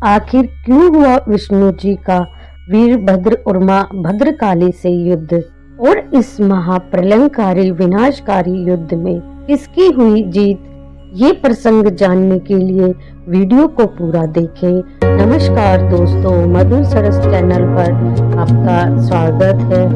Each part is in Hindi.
आखिर क्यों हुआ विष्णु जी का वीरभद्र और मां भद्रकाली से युद्ध, और इस महाप्रलयंकारी विनाशकारी युद्ध में किसकी हुई जीत? ये प्रसंग जानने के लिए वीडियो को पूरा देखें। नमस्कार दोस्तों, मधुर सरस चैनल पर आपका स्वागत है।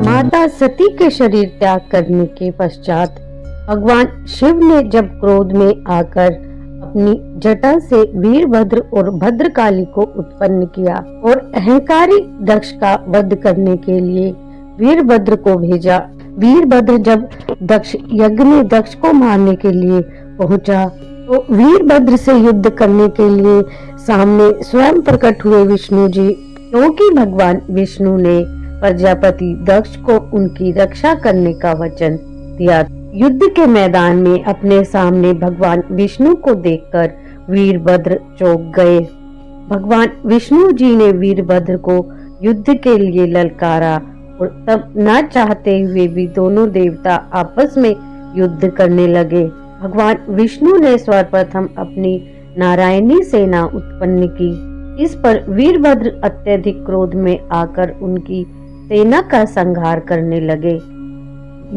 माता सती के शरीर त्याग करने के पश्चात भगवान शिव ने जब क्रोध में आकर अपनी जटा से वीरभद्र और भद्रकाली को उत्पन्न किया और अहंकारी दक्ष का वध करने के लिए वीरभद्र को भेजा। वीरभद्र जब दक्ष यज्ञ में दक्ष को मारने के लिए पहुंचा तो वीरभद्र से युद्ध करने के लिए सामने स्वयं प्रकट हुए विष्णु जी, क्योंकि भगवान विष्णु ने प्रजापति दक्ष को उनकी रक्षा करने का वचन दिया। युद्ध के मैदान में अपने सामने भगवान विष्णु को देखकर वीरभद्र चौंक गए। भगवान विष्णु जी ने वीरभद्र को युद्ध के लिए ललकारा और तब न चाहते हुए भी दोनों देवता आपस में युद्ध करने लगे। भगवान विष्णु ने सर्वप्रथम अपनी नारायणी सेना उत्पन्न की। इस पर वीरभद्र अत्यधिक क्रोध में आकर उनकी सेना का संहार करने लगे।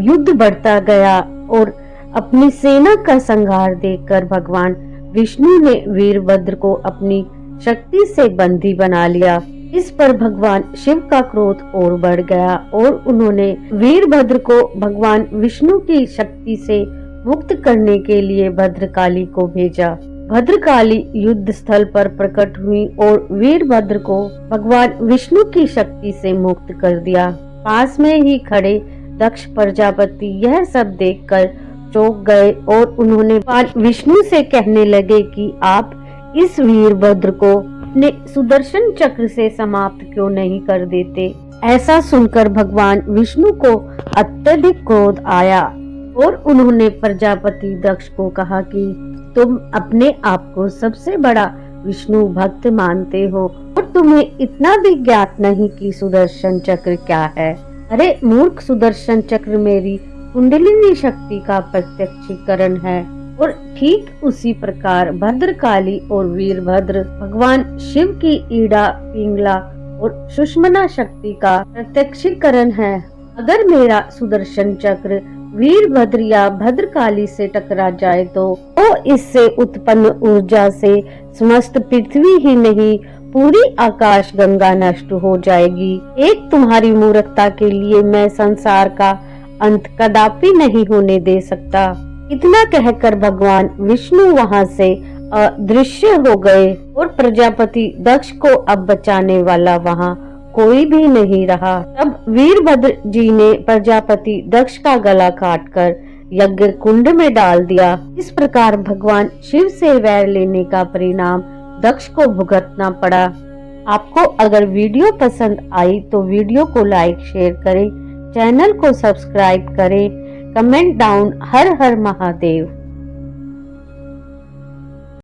युद्ध बढ़ता गया और अपनी सेना का संहार देखकर भगवान विष्णु ने वीरभद्र को अपनी शक्ति से बंदी बना लिया। इस पर भगवान शिव का क्रोध और बढ़ गया और उन्होंने वीरभद्र को भगवान विष्णु की शक्ति से मुक्त करने के लिए भद्रकाली को भेजा। भद्रकाली युद्ध स्थल पर प्रकट हुई और वीरभद्र को भगवान विष्णु की शक्ति से मुक्त कर दिया। पास में ही खड़े दक्ष प्रजापति यह सब देखकर चौंक गए और उन्होंने भगवान विष्णु से कहने लगे कि आप इस वीरभद्र को अपने सुदर्शन चक्र से समाप्त क्यों नहीं कर देते। ऐसा सुनकर भगवान विष्णु को अत्यधिक क्रोध आया और उन्होंने प्रजापति दक्ष को कहा कि तुम अपने आप को सबसे बड़ा विष्णु भक्त मानते हो और तुम्हें इतना भी ज्ञात नहीं कि सुदर्शन चक्र क्या है। अरे मूर्ख, सुदर्शन चक्र मेरी कुंडलिनी शक्ति का प्रत्यक्षीकरण है। और ठीक उसी प्रकार भद्रकाली और वीरभद्र भगवान शिव की ईड़ा, पिंगला और सुषमना शक्ति का प्रत्यक्षीकरण है। अगर मेरा सुदर्शन चक्र वीरभद्र या भद्रकाली से टकरा जाए तो इससे उत्पन्न ऊर्जा से समस्त पृथ्वी ही नहीं पूरी आकाश गंगा नष्ट हो जाएगी। एक तुम्हारी मूर्खता के लिए मैं संसार का अंत कदापि नहीं होने दे सकता। इतना कहकर भगवान विष्णु वहां से अदृश्य हो गए और प्रजापति दक्ष को अब बचाने वाला वहां कोई भी नहीं रहा। तब वीरभद्र जी ने प्रजापति दक्ष का गला काटकर यज्ञ कुंड में डाल दिया। इस प्रकार भगवान शिव से वैर लेने का परिणाम दक्ष को भुगतना पड़ा। आपको अगर वीडियो पसंद आई तो वीडियो को लाइक शेयर करें, चैनल को सब्सक्राइब करें, कमेंट डाउन हर हर महादेव।